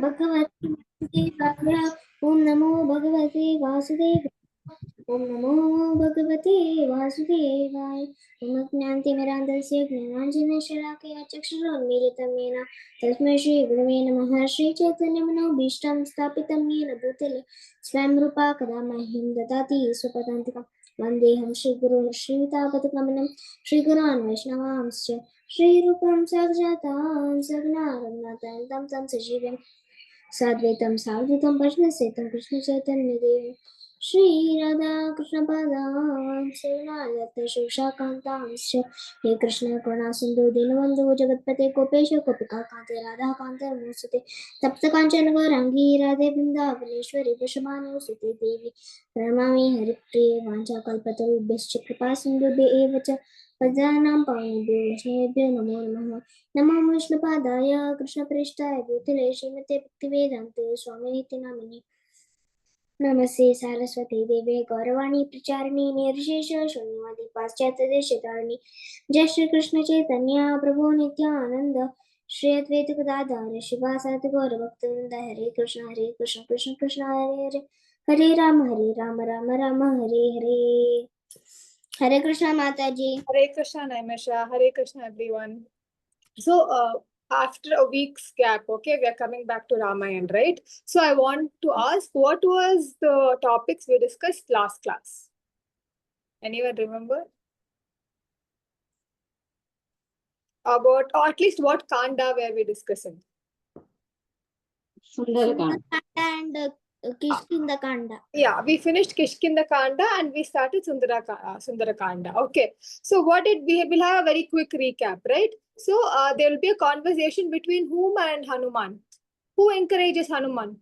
भगवते वासुदेवाय। ओम नमो भगवते वासुदेवाय। ओम नमो भगवते वासुदेवाय। ओम ज्ञानतिमिरान्धस्य ज्ञानाञ्जनशलाकया चक्षुरुन्मीलितं येन तस्मै श्रीगुरवे नमः। श्रीचैतन्यमनोभीष्टं स्थापितं येन भूतले स्वयं रूपा कदा मह्यं ददाति स्वपदान्तिकं। वन्देऽहं श्रीगुरुं श्रीयुतापदकमलं श्रीगुरान् वैष्णवांश्च श्रीरूपं साक्षात् सगुणारघुनाथं तं सजीवं साद्वैतं सावधूतं प्रश्नसेतं कृष्णचैतन्यदेवं श्रीराधा कृष्णपादां सगुणालक्ष्मीशाकान्तांश्च हे कृष्ण करुणा सिन्धु दीनबन्धु जगत्पते गोपेश गोपिकान्ते राधाकान्ते नमोऽस्तुते तप्तकाञ्चन गौराङ्गी राधे वृन्दावनेश्वरी वृषभानुसुते देवी प्रणमामि हरिप्रिये वाञ्छाकल्पतरुभ्यश्च कृपा सिन्धुभ्य एव च पदानां पावनेभ्यो वैष्णवेभ्यो नमो नमः। नमो विष्णुपादाय कृष्णप्रेष्ठाय भूतले श्रीमते भक्तिवेदान्ते स्वामिनिति नामिने नमस्ते सारस्वती देवे गौरवाणी प्रचारिणी निर्विशेष शून्यवादी पाश्चात्यदेशतारिणी जय श्री कृष्ण चैतन्य प्रभु नित्यानंद श्री अद्वैत गदाधर शिवासादि गौर भक्तवृंद हरे कृष्ण कृष्ण कृष्ण हरे हरे हरे राम राम राम हरे हरे। हरे कृष्णा माता जी। Hare Krishna, Naimisha. Hare Krishna, everyone. So, after a week's gap, okay, we are coming back to Ramayan, right? So, I want to ask, what was the topics we discussed last class? Anyone remember? About, or at least what Kanda were we discussing? Sundara and Kishkinda Kanda. Yeah, we finished Kishkinda Kanda and we started Sundara Kanda. Okay. So what did we will have a very quick recap, right? So there will be a conversation between whom and Hanuman. Who encourages Hanuman?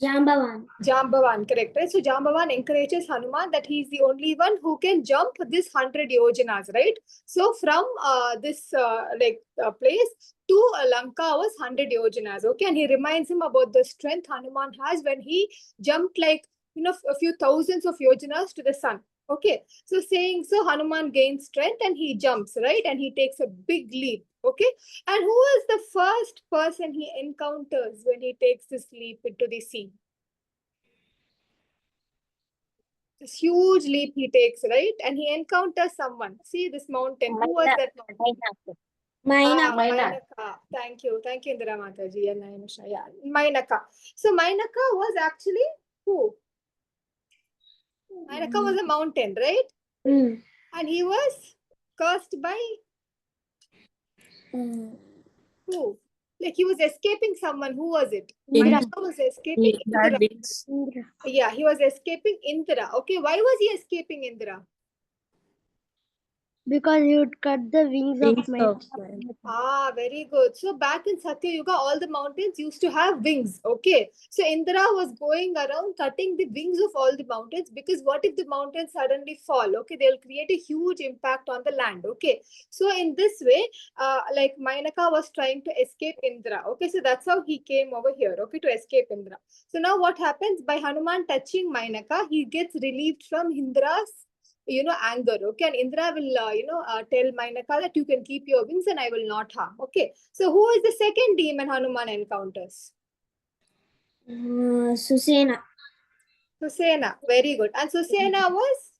Jambavan. Jambavan, correct, right? So Jambavan encourages Hanuman that he is the only one who can jump this 100 yojanas, right? So from this place to Lanka was 100 yojanas, okay? And he reminds him about the strength Hanuman has when he jumped like, a few thousands of yojanas to the sun. Okay, so saying so, Hanuman gains strength and he jumps, right? And he takes a big leap. Okay, and who is the first person he encounters when he takes this leap into the sea? This huge leap he takes, right? And he encounters someone. See this mountain. Who was that mountain? Mainaka. Thank you, Indira Mataji and Naimisha. Yeah, Mainaka. So Mainaka was actually who? Mainaka was a mountain, right? And he was cursed by who? Like he was escaping someone. Who was it? Mainaka was escaping Indra. Yeah, he was escaping Indra. Okay, why was he escaping Indra? Because he would cut the wings of Mainaka. Ah, very good. So back in Satya Yuga, all the mountains used to have wings. Okay. So Indra was going around cutting the wings of all the mountains because what if the mountains suddenly fall? Okay, they'll create a huge impact on the land. Okay. So in this way, like Mainaka was trying to escape Indra. Okay, so that's how he came over here. Okay, to escape Indra. So now what happens? By Hanuman touching Mainaka, he gets relieved from Indra's anger. Okay, and Indra will tell Mainaka that you can keep your wings and I will not harm. Okay, so who is the second demon Hanuman encounters? Susena. Very good. And Susena was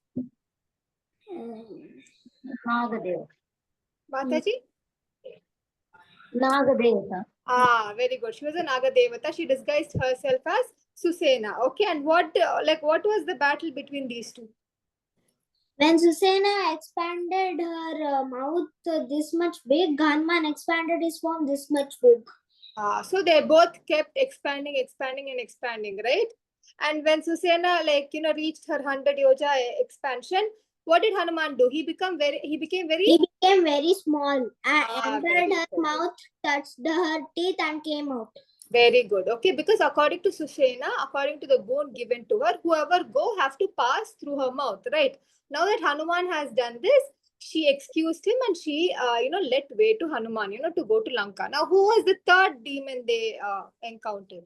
Nagadeva. Mataji? Nagadeva. Ah, very good. She was a Nagadevata. She disguised herself as Susena. Okay, and what was the battle between these two? When Susena expanded her mouth this much big, Hanuman expanded his form this much big. So they both kept expanding, right? And when Susena reached her 100 yoja expansion, what did Hanuman do? He became very small and entered her mouth, touched her teeth and came out. Very good. Okay, because according to Susena, according to the boon given to her, whoever have to pass through her mouth, right? Now that Hanuman has done this, she excused him and she, let way to Hanuman, to go to Lanka. Now, who was the third demon they encountered?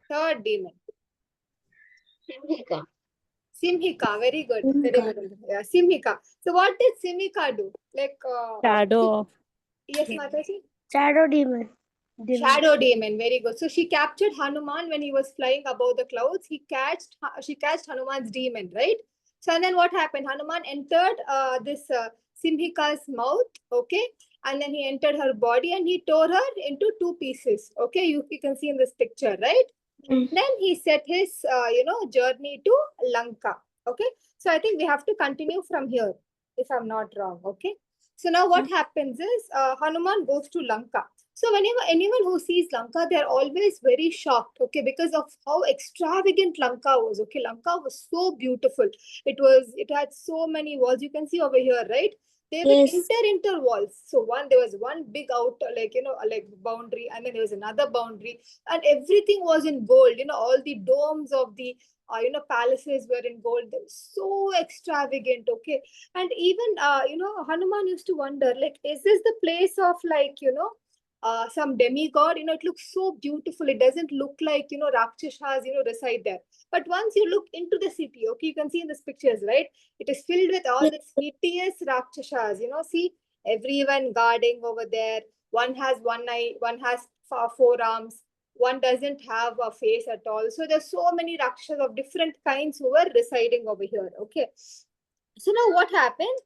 Third demon. Simhika, very good. Very good. Yeah, Simhika. So what did Simhika do? Like, Shadow. yes, Mataji? Shadow demon. Shadow demon, very good. So she captured Hanuman when he was flying above the clouds. She catched Hanuman's demon, right? So and then what happened? Hanuman entered this Simhika's mouth, okay, and then he entered her body and he tore her into two pieces. Okay, you can see in this picture, right? Then he set his journey to Lanka. Okay, so I think we have to continue from here, if I'm not wrong. Okay, so now what happens is Hanuman goes to Lanka. So whenever anyone who sees Lanka, they are always very shocked, okay, because of how extravagant Lanka was. Okay, Lanka was so beautiful. It had so many walls. You can see over here, right? They were Yes. inter walls. So there was one big outer, like boundary, and then there was another boundary, and everything was in gold. All the domes of the palaces were in gold. They were so extravagant, okay. And even Hanuman used to wonder, like, is this the place of some demigod? It looks so beautiful. It doesn't look like Rakshasas reside there. But once you look into the city, okay, you can see in these pictures, right? It is filled with all these hideous Rakshasas. See everyone guarding over there. One has one eye, one has four arms, one doesn't have a face at all. So there's so many Rakshasas of different kinds who were residing over here. Okay. So now what happened?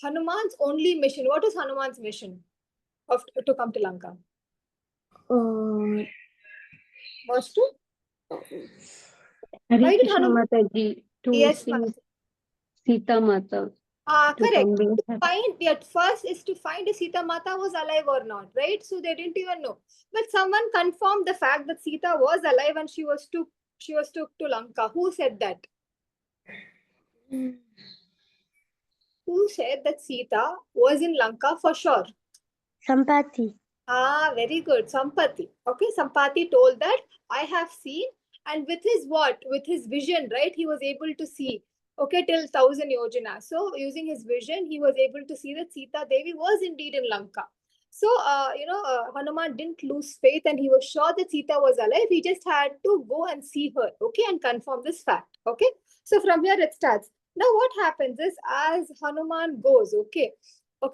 Hanuman's only mission. What was Hanuman's mission to come to Lanka? Was to? Hare Why did Krishna Hanuman? Mataji to Yes, see Mataji. Sita Mata. Correct. At first is to find if Sita Mata was alive or not, right? So they didn't even know. But someone confirmed the fact that Sita was alive and she was took to Lanka. Who said that? Who said that Sita was in Lanka for sure? Sampati. Very good. Sampati. Okay, Sampati told that I have seen, and with his what? With his vision, right? He was able to see, okay, till 1,000 yojana. So using his vision, he was able to see that Sita Devi was indeed in Lanka. So, Hanuman didn't lose faith and he was sure that Sita was alive. He just had to go and see her, okay, and confirm this fact, okay. So from here it starts. Now what happens is as Hanuman goes, okay,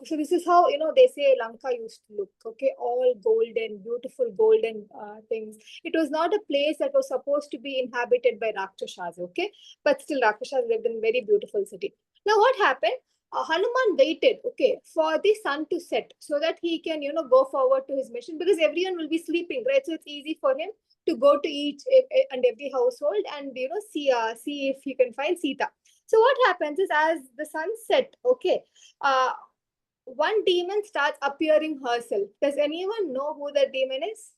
so this is how they say Lanka used to look. Okay, all golden, beautiful golden things. It was not a place that was supposed to be inhabited by Rakshasas. Okay, but still Rakshasas lived in a very beautiful city. Now what happened? Hanuman waited, okay, for the sun to set so that he can go forward to his mission, because everyone will be sleeping, right? So it's easy for him to go to each and every household and see if he can find Sita. So what happens is as the sun set, okay, one demon starts appearing herself. Does anyone know who that demon is?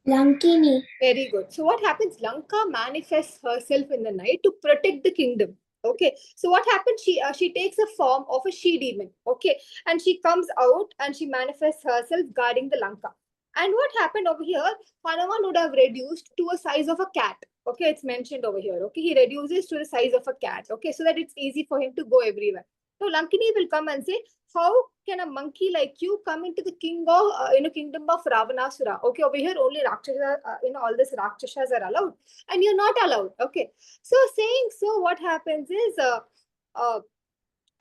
Lankini. Very good. So what happens? Lanka manifests herself in the night to protect the kingdom. Okay. So what happens? She takes a form of a she demon. Okay, and she comes out and she manifests herself guarding the Lanka. And what happened over here? Hanuman would have reduced to a size of a cat. Okay, it's mentioned over here. Okay, he reduces to the size of a cat. Okay, so that it's easy for him to go everywhere. So Lankini will come and say, how can a monkey like you come into the kingdom of Ravanasura? Okay, over here only Rakshasa, all these Rakshasas are allowed, and you're not allowed. Okay, so saying so, what happens is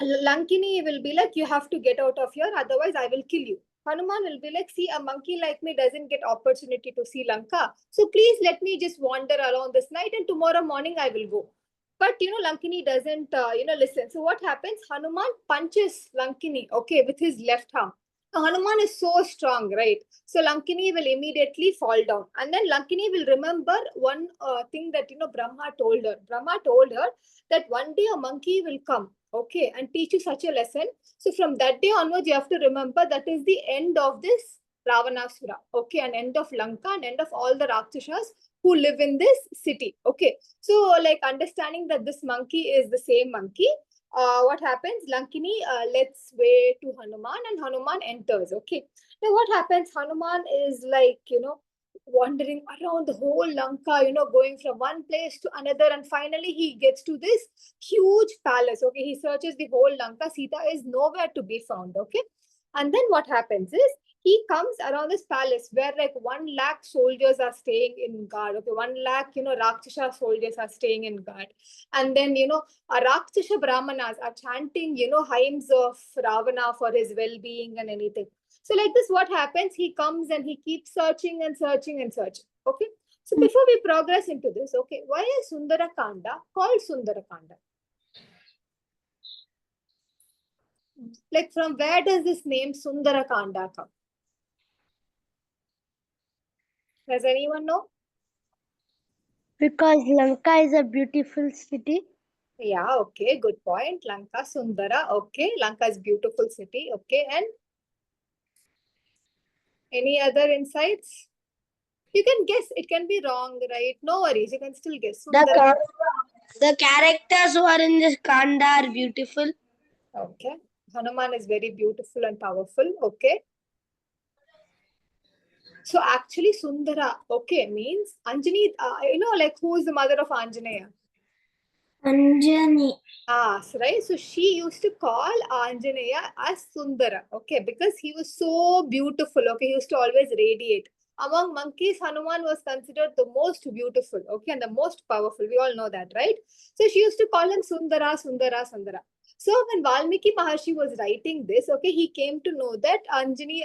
Lankini will be like, you have to get out of here, otherwise I will kill you. Hanuman will be like, see, a monkey like me doesn't get opportunity to see Lanka, so please let me just wander around this night, and tomorrow morning I will go. But Lankini doesn't listen. So what happens? Hanuman punches Lankini, okay, with his left arm. Now, Hanuman is so strong, right? So Lankini will immediately fall down, and then Lankini will remember one thing that Brahma told her. Brahma told her that one day a monkey will come, okay, and teach you such a lesson. So from that day onwards, you have to remember that is the end of this Ravanasura, okay, and end of Lanka and end of all the Rakshasas who live in this city, okay. So like understanding that this monkey is the same monkey, what happens? Lankini lets way to Hanuman and Hanuman enters, okay. Now what happens? Hanuman is like, wandering around the whole Lanka, going from one place to another, and finally he gets to this huge palace, okay. He searches the whole Lanka. Sita is nowhere to be found, okay. And then what happens is he comes around this palace where like 1 lakh soldiers are staying in guard. Okay, 1 lakh, Rakshasa soldiers are staying in guard. And then, Rakshasa Brahmanas are chanting, hymns of Ravana for his well-being and anything. So like this, what happens? He comes and he keeps searching and searching and searching. Okay. So before we progress into this, okay, why is Sundara Kanda called Sundara Kanda? Like from where does this name Sundara Kanda come? Does anyone know? Because Lanka is a beautiful city. Yeah, okay, good point. Lanka, Sundara, okay. Lanka is beautiful city, okay. And any other insights? You can guess. It can be wrong, right? No worries. You can still guess. Sundara. The characters who are in this Kanda are beautiful. Okay. Hanuman is very beautiful and powerful. Okay. So actually, Sundara, okay, means Anjani, like who is the mother of Anjaneya? Anjani. Right. So she used to call Anjaneya as Sundara, okay, because he was so beautiful, okay, he used to always radiate. Among monkeys, Hanuman was considered the most beautiful, okay, and the most powerful. We all know that, right? So she used to call him Sundara, Sundara, Sundara. So when Valmiki Maharshi was writing this, okay, he came to know that Anjani,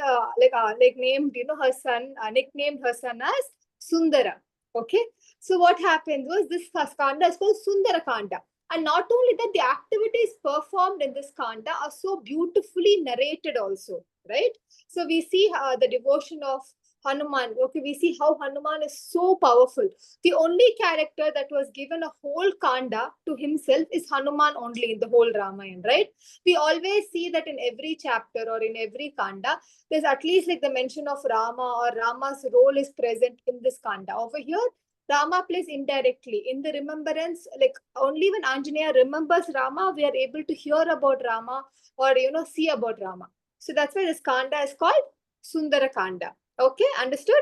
named, her son, nicknamed her son as Sundara, okay. So what happened was this Kanda is called Sundara Kanda. And not only that, the activities performed in this Kanda are so beautifully narrated also, right? So we see the devotion of Hanuman. Okay, we see how Hanuman is so powerful. The only character that was given a whole Kanda to himself is Hanuman only in the whole Ramayan, right? We always see that in every chapter or in every Kanda, there's at least like the mention of Rama or Rama's role is present in this Kanda. Over here, Rama plays indirectly in the remembrance, like only when Anjaneya remembers Rama, we are able to hear about Rama or see about Rama. So that's why this Kanda is called Sundara Kanda. Okay, understood?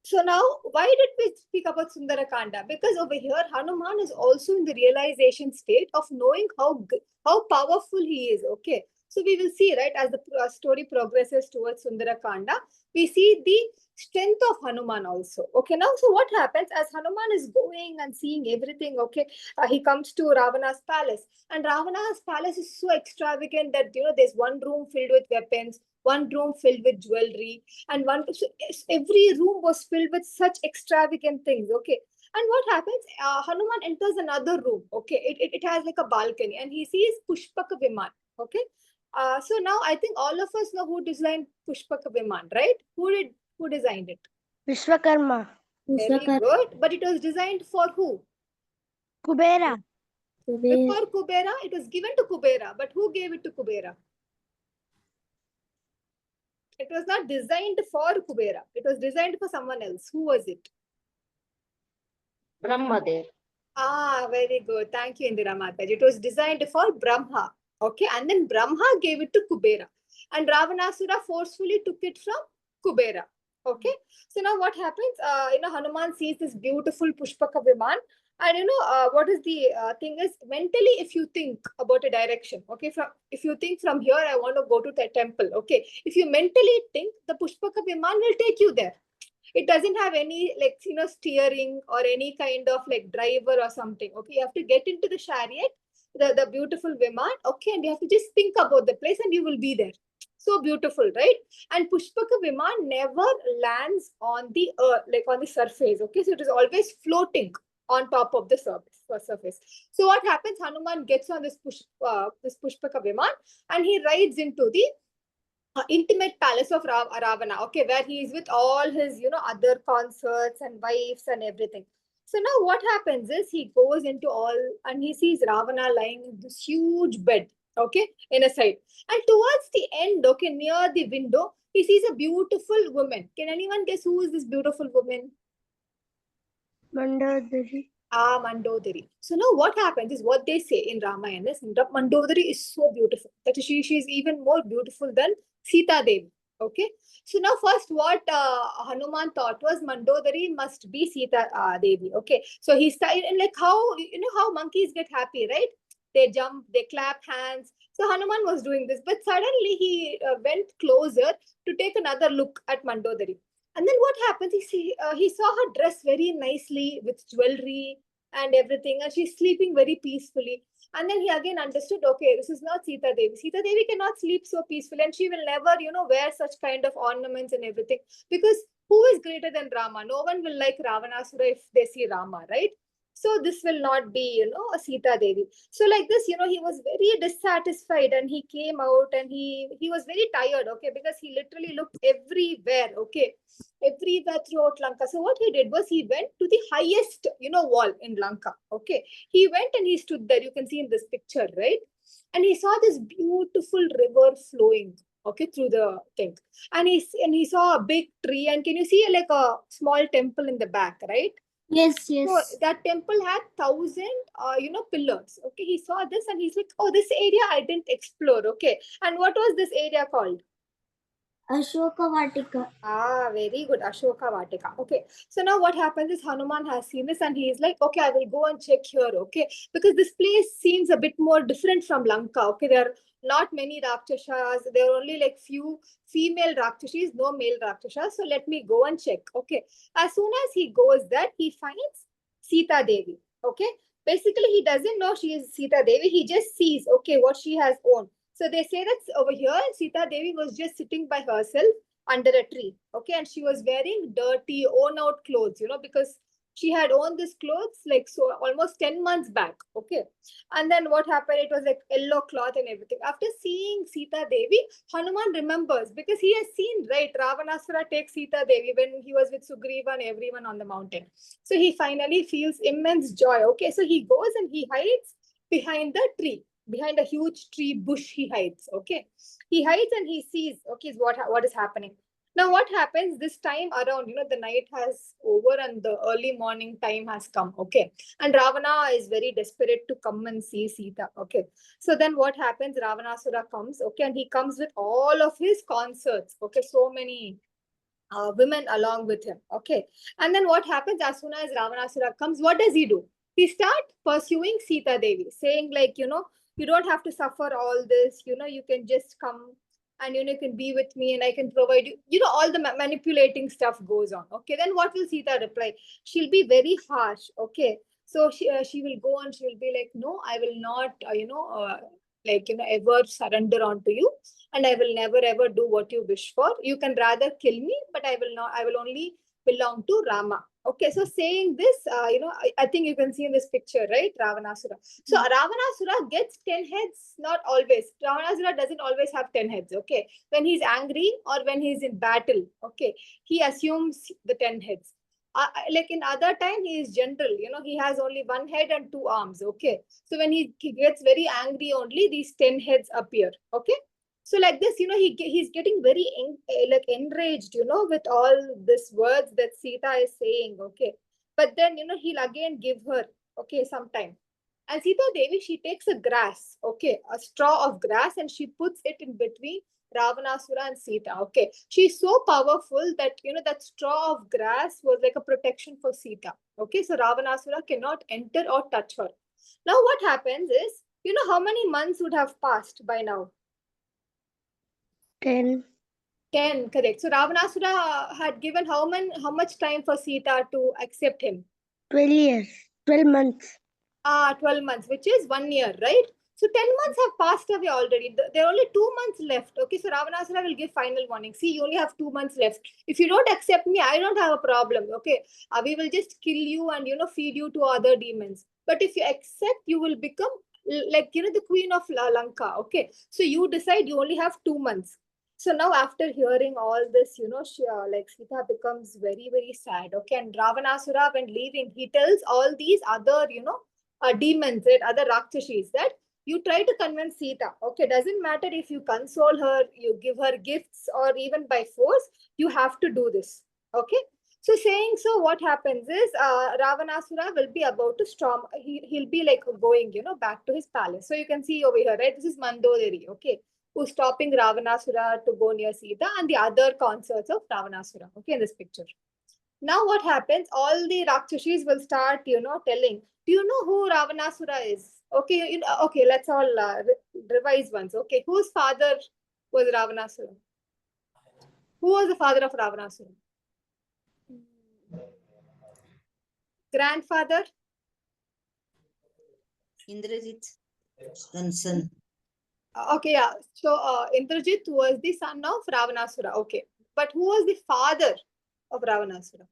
So now, why did we speak about Sundara Kanda? Because over here, Hanuman is also in the realization state of knowing how powerful he is. Okay, so we will see, right, as the story progresses towards Sundara Kanda, we see the strength of Hanuman also. Okay, now, so what happens as Hanuman is going and seeing everything? Okay, he comes to Ravana's palace, and Ravana's palace is so extravagant that there's one room filled with weapons, one room filled with jewelry, and every room was filled with such extravagant things. Okay, and what happens? Hanuman enters another room. Okay, it has like a balcony, and he sees Pushpaka Viman. Okay, so now I think all of us know who designed Pushpaka Viman, right? Who designed it? Vishwakarma. Very good. But it was designed for who? Kubera. Before Kubera, it was given to Kubera. But who gave it to Kubera? It was not designed for Kubera. It was designed for someone else. Who was it? Brahmadev. Very good. Thank you, Indira Mataji. It was designed for Brahma. Okay, and then Brahma gave it to Kubera. And Ravanasura forcefully took it from Kubera. Okay, so now what happens? Hanuman sees this beautiful Pushpaka Viman. And what is the thing is, mentally, if you think about a direction, okay, if you think from here, I want to go to the temple, okay, if you mentally think, the Pushpaka Viman will take you there. It doesn't have any steering or any kind of like driver or something. Okay, you have to get into the chariot, the beautiful Viman, okay, and you have to just think about the place and you will be there. So beautiful, right? And Pushpaka Viman never lands on the earth, like on the surface. Okay, so it is always floating on top of the surface. So what happens? Hanuman gets on this Pushpaka Viman and he rides into the intimate palace of Ravana, okay, where he is with all his, other consorts and wives and everything. So now what happens is he goes into all and he sees Ravana lying in this huge bed, okay, in a side. And towards the end, okay, near the window, he sees a beautiful woman. Can anyone guess who is this beautiful woman? Mandodari. Mandodari. So now what happens is what they say in Ramayana is Mandodari is so beautiful that she is even more beautiful than Sita Devi. Okay. So now first what Hanuman thought was Mandodari must be Sita Devi. Okay. So he started, and like how, how monkeys get happy, right? they jump, they clap hands. So Hanuman was doing this, but suddenly he went closer to take another look at Mandodari. And then what happens? He saw her dressed very nicely with jewelry and everything, and she's sleeping very peacefully. And then he again understood, okay, this is not Sita Devi. Sita Devi cannot sleep so peacefully, and she will never, wear such kind of ornaments and everything. Because who is greater than Rama? No one will like Ravanasura if they see Rama, right? So this will not be, a Sita Devi. So like this, he was very dissatisfied, and he came out, and he was very tired, okay, because he literally looked everywhere, okay, everywhere throughout Lanka. So what he did was he went to the highest, wall in Lanka, okay. He went and he stood there. You can see in this picture, right? And he saw this beautiful river flowing, okay, through the thing. And he saw a big tree. And can you see like a small temple in the back, right? Yes, So yes. that temple had 1,000, pillars. Okay, he saw this and he's like, oh, this area I didn't explore. Okay, and what was this area called? Ashoka Vatika. Ah, very good. Ashoka Vatika. Okay. So now what happens is Hanuman has seen this and he is like, okay, I will go and check here. Okay. Because this place seems a bit more different from Lanka. Okay. There are not many Rakshasas. There are only like few female Rakshasas, no male Rakshasas. So let me go and check. Okay. As soon as he goes there, he finds Sita Devi. Okay. Basically, he doesn't know she is Sita Devi. He just sees, okay, what she has owned. So they say that over here, Sita Devi was just sitting by herself under a tree. Okay. And she was wearing dirty, worn out clothes, because she had owned this clothes like so almost 10 months back. Okay. And then what happened? It was like yellow cloth and everything. After seeing Sita Devi, Hanuman remembers because he has seen, right? Ravanasura take Sita Devi when he was with Sugriva and everyone on the mountain. So he finally feels immense joy. Okay. So he goes and he hides behind the tree. Behind a huge tree bush, he hides. Okay, he hides and he sees. Okay, what is happening now? What happens this time around? The night has over and the early morning time has come. Okay, and Ravana is very desperate to come and see Sita. Okay, so then what happens? Ravanasura comes. Okay, and he comes with all of his consorts. Okay, so many women along with him. Okay. And then what happens as soon as Ravanasura comes, what does he do? He starts pursuing Sita Devi, saying like, you don't have to suffer all this, you can just come and, you can be with me and I can provide you, all the manipulating stuff goes on. Okay. Then what will Sita reply? She'll be very harsh. Okay. So she will go and she will be like, no, I will not, ever surrender onto you, and I will never ever do what you wish for. You can rather kill me, but I will not. I will only belong to Rama. Okay, so saying this, I think you can see in this picture, right? Ravanasura. So Ravanasura gets 10 heads, not always. Ravanasura doesn't always have 10 heads. Okay, when he's angry or when he's in battle, okay, he assumes the 10 heads. Like in other time, he is general. He has only one head and two arms. Okay, so when he gets very angry, only these 10 heads appear. Okay. So like this, he's getting very like enraged, with all these words that Sita is saying. Okay, but then he'll again give her, okay, sometime. And Sita Devi, she takes a grass, okay, a straw of grass, and she puts it in between Ravanasura and Sita. Okay, she's so powerful that that straw of grass was like a protection for Sita. Okay, so Ravanasura cannot enter or touch her. Now what happens is, how many months would have passed by now? 10. 10, correct. So Ravanasura had given how much time for Sita to accept him? 12 years. 12 months. 12 months, which is 1 year, right? So 10 months have passed away already. There are only 2 months left. Okay, so Ravanasura will give final warning. See, you only have 2 months left. If you don't accept me, I don't have a problem. Okay, we will just kill you and feed you to other demons. But if you accept, you will become like the queen of Lanka. Okay, so you decide. You only have 2 months. So now after hearing all this, she, like Sita becomes very, very sad. Okay. And Ravanasura, when leaving, he tells all these other, demons, right, other Rakshashis, that you try to convince Sita. Okay. Doesn't matter if you console her, you give her gifts, or even by force, you have to do this. Okay. So saying so, what happens is Ravanasura will be about to storm. He'll be like going, back to his palace. So you can see over here, right? This is Mandodari. Okay, who's stopping Ravanasura to go near Sita and the other consorts of Ravanasura, okay, in this picture. Now what happens? All the Rakshashis will start, telling, do you know who Ravanasura is? Okay, okay, let's all revise once. Okay, whose father was Ravanasura? Who was the father of Ravanasura? Grandfather? Indrajit, son. Okay, yeah. So Indrajit was the son of Ravanasura. Okay, but who was the father of Ravanasura?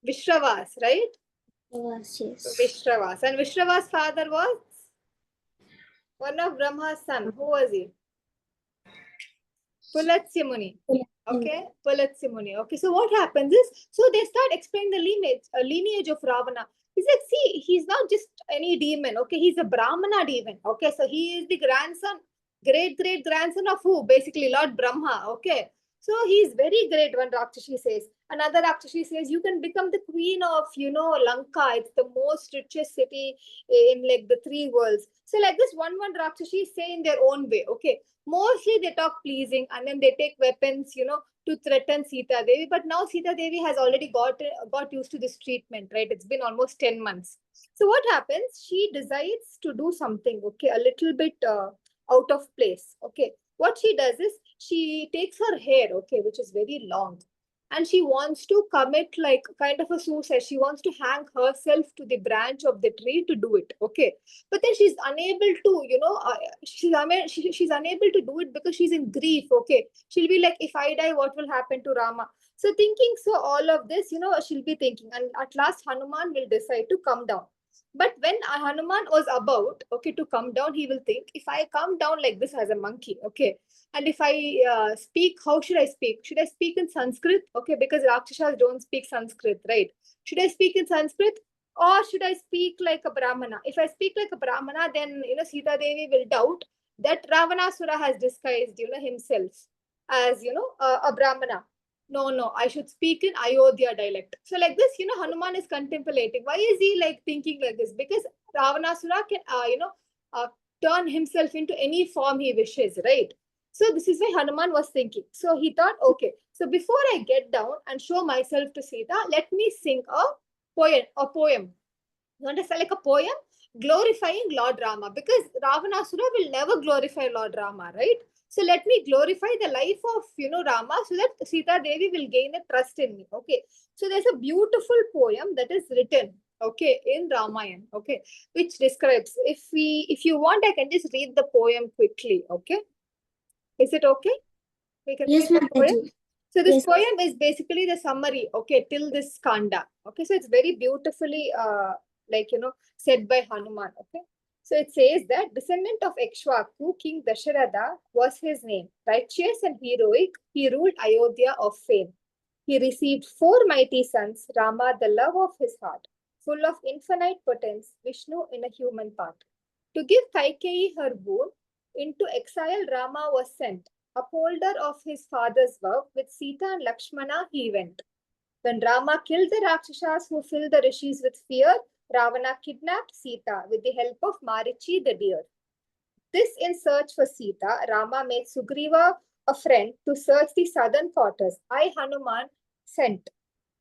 Vishravas, right? Yes. Vishravas. And Vishravas' father was one of Brahma's son. Who was he? Pulatsya Muni. Okay, Pulatsya Muni. Okay, so what happens is, so they start explaining the lineage of Ravana. He's like, see, he's not just any demon. Okay, he's a Brahmana demon. Okay, so he is the grandson, great grandson of who? Basically, Lord Brahma. Okay, so he's very great. One Rakshi says. Another Rakshi says, you can become the queen of, Lanka. It's the most richest city in like the three worlds. So like this, one Rakshi say in their own way. Okay, mostly they talk pleasing and then they take weapons, to threaten Sita Devi. But now Sita Devi has already got used to this treatment, right? It's been almost 10 months. So what happens? She decides to do something, okay, a little bit out of place. Okay. What she does is she takes her hair, okay, which is very long, and she wants to commit like kind of a suicide. She wants to hang herself to the branch of the tree to do it. Okay, but then she's unable to, she's unable to do it because she's in grief. Okay, she'll be like, if I die, what will happen to Rama? So thinking, so all of this, she'll be thinking, and at last Hanuman will decide to come down. But when Hanuman was about, okay, to come down, he will think, if I come down like this as a monkey, okay, and if I speak, how should I speak? Should I speak in Sanskrit? Okay, because Rakshasas don't speak Sanskrit, right? Should I speak in Sanskrit? Or should I speak like a Brahmana? If I speak like a Brahmana, then, Sita Devi will doubt that Ravanasura has disguised, himself as, a Brahmana. No, I should speak in Ayodhya dialect. So like this, Hanuman is contemplating. Why is he like thinking like this? Because Ravanasura can, turn himself into any form he wishes, right? So this is why Hanuman was thinking. So he thought, okay, so before I get down and show myself to Sita, let me sing a poem. You understand, like a poem glorifying Lord Rama, because Ravanasura will never glorify Lord Rama, right? So let me glorify the life of, Rama, so that Sita Devi will gain a trust in me. Okay. So there's a beautiful poem that is written, okay, in Ramayan, okay, which describes, if you want, I can just read the poem quickly. Okay. Is it okay? We can Yes, read the poem. Mataji. So this Yes. poem is basically the summary, okay, till this Kanda. Okay, so it's very beautifully, said by Hanuman. Okay, so it says that descendant of Ikshvaku, King Dasharatha was his name. Righteous and heroic, he ruled Ayodhya of fame. He received 4 mighty sons, Rama, the love of his heart, full of infinite potence, Vishnu in a human part. To give Kaikeyi her boon, into exile Rama was sent. Upholder of his father's vow, with Sita and Lakshmana he went. When Rama killed the Rakshasas who filled the rishis with fear, Ravana kidnapped Sita with the help of Marichi the deer. This in search for Sita, Rama made Sugriva a friend to search the southern quarters. I, Hanuman, sent.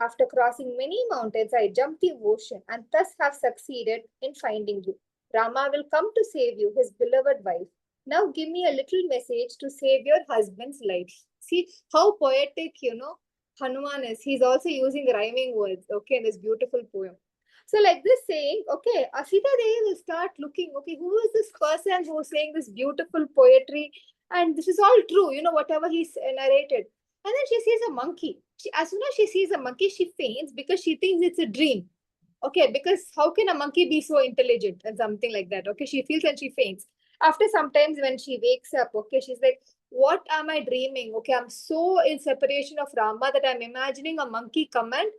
After crossing many mountains, I jumped the ocean and thus have succeeded in finding you. Rama will come to save you, his beloved wife. Now give me a little message to save your husband's life. See how poetic, Hanuman is. He's also using rhyming words, okay, in this beautiful poem. So like this saying, okay, Asita Devi will start looking, okay, who is this person who is saying this beautiful poetry? And this is all true, whatever he's narrated. And then she sees a monkey. As soon as she sees a monkey, she faints because she thinks it's a dream. Okay, because how can a monkey be so intelligent and something like that? Okay, she feels and she faints. After sometimes when she wakes up, okay, she's like, what am I dreaming? Okay, I'm so in separation of Rama that I'm imagining a monkey come and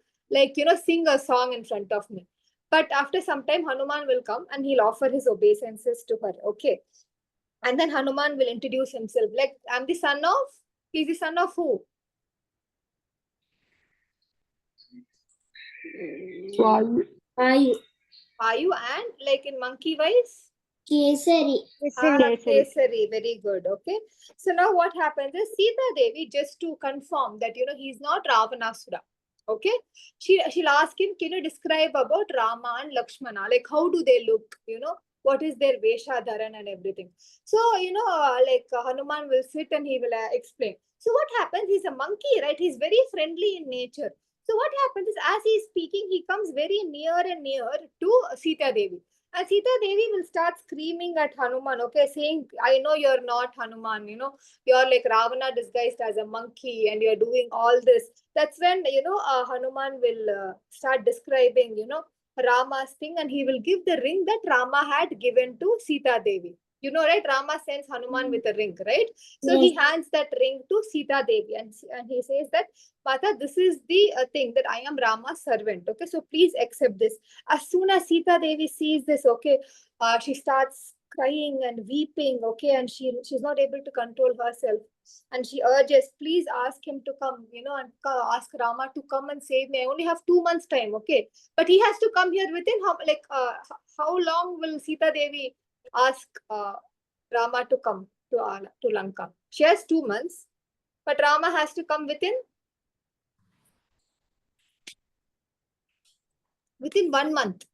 sing a song in front of me. But after some time, Hanuman will come and he'll offer his obeisances to her. Okay. And then Hanuman will introduce himself. Like, he's the son of who? Vayu. Vayu. Vayu, and like in monkey wise? Kesari. Kesari. Kesari, very good. Okay. So now what happens is Sita Devi, just to confirm that, he's not Ravanasura. Okay, she'll ask him, can you describe about Rama and Lakshmana? Like, how do they look? What is their Vesha Dharan and everything. So, Hanuman will sit and he will explain. So what happens? He's a monkey, right? He's very friendly in nature. So what happens is, as he's speaking, he comes very near and near to Sita Devi. And Sita Devi will start screaming at Hanuman, okay, saying, I know you're not Hanuman, you're like Ravana disguised as a monkey and you're doing all this. That's when, Hanuman will start describing, Rama's thing, and he will give the ring that Rama had given to Sita Devi. Right? Rama sends Hanuman with a ring, right? So he hands that ring to Sita Devi, and he says that, Mata, this is the thing that I am Rama's servant. Okay, so please accept this. As soon as Sita Devi sees this, okay, she starts crying and weeping, okay, and she's not able to control herself. And she urges, please ask him to come, and ask Rama to come and save me. I only have 2 months' time, okay? But he has to come here within how long will Sita Devi ask Rama to come to Lanka? She has 2 months, but Rama has to come within 1 month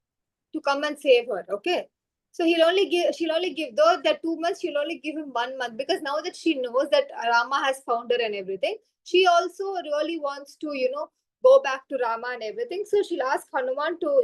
to come and save her. Okay. So she'll only give, though the 2 months, she'll only give him 1 month, because now that she knows that Rama has found her and everything, she also really wants to, go back to Rama and everything. So she'll ask Hanuman to,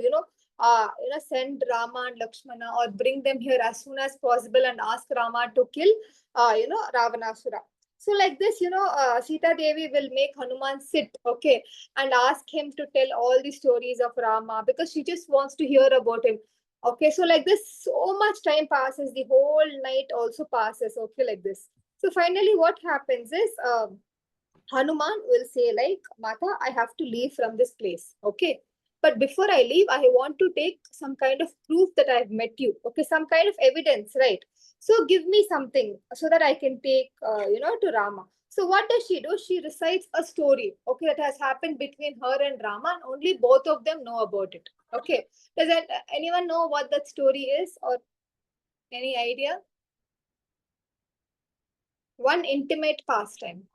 send Rama and Lakshmana or bring them here as soon as possible and ask Rama to kill, Ravanasura. So like this, Sita Devi will make Hanuman sit, okay, and ask him to tell all the stories of Rama, because she just wants to hear about him. Okay, so like this, so much time passes, the whole night also passes, okay, like this. So finally what happens is, Hanuman will say like, Mata, I have to leave from this place, okay? But before I leave, I want to take some kind of proof that I've met you, okay? Some kind of evidence, right? So give me something so that I can take, to Rama. So what does she do? She recites a story, okay, that has happened between her and Rama, and only both of them know about it, okay? Does anyone know what that story is, or any idea? One intimate pastime.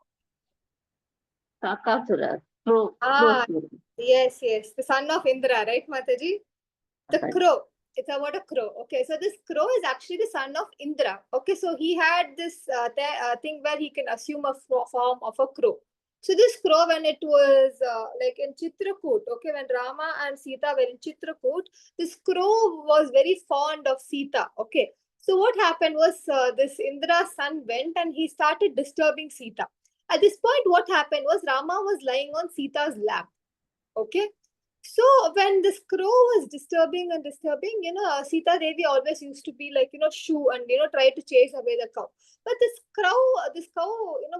Kakasura. Yes, the son of Indra, right, Mataji? The crow. It's about a crow. Okay, so this crow is actually the son of Indra. Okay, so he had this thing where he can assume a form of a crow. So this crow, when it was like in Chitrakoot, okay, when Rama and Sita were in Chitrakoot, this crow was very fond of Sita. Okay, so what happened was, this Indra's son went and he started disturbing Sita. At this point, what happened was, Rama was lying on Sita's lap. Okay. So when this crow was disturbing, Sita Devi always used to be like, shoo and, try to chase away the cow. But this cow,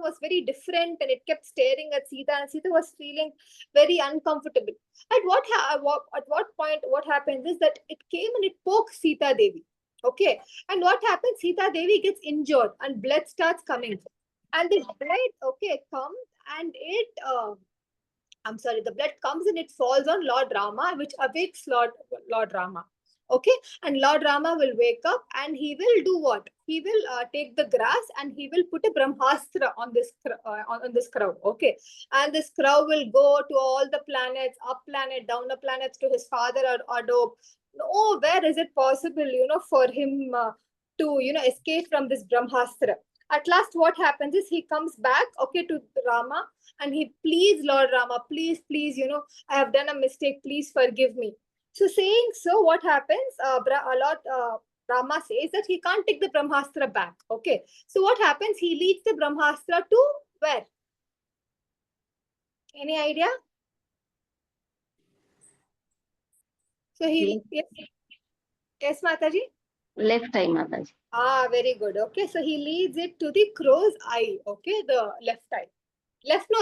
was very different, and it kept staring at Sita, and Sita was feeling very uncomfortable. At what point, what happens is that it came and it poked Sita Devi. Okay. And what happens? Sita Devi gets injured and blood starts coming. And this blood, okay, comes and the blood comes and it falls on Lord Rama, which awakes Lord Rama. Okay, and Lord Rama will wake up and he will do what? He will take the grass and he will put a Brahmastra on this crowd. Okay, and this crowd will go to all the planets, up planet, down the planets, to his father or Adobe. Oh, where is it possible, for him to, escape from this Brahmastra? At last, what happens is he comes back, okay, to Rama, and he pleads Lord Rama, please, I have done a mistake, please forgive me. So saying so, what happens? Lord Rama says that he can't take the Brahmastra back. Okay. So what happens? He leads the Brahmastra to where? Any idea? So yes, Mataji? Left eye, Mataji. Very good. Okay. So he leads it to the crow's eye. Okay. The left eye.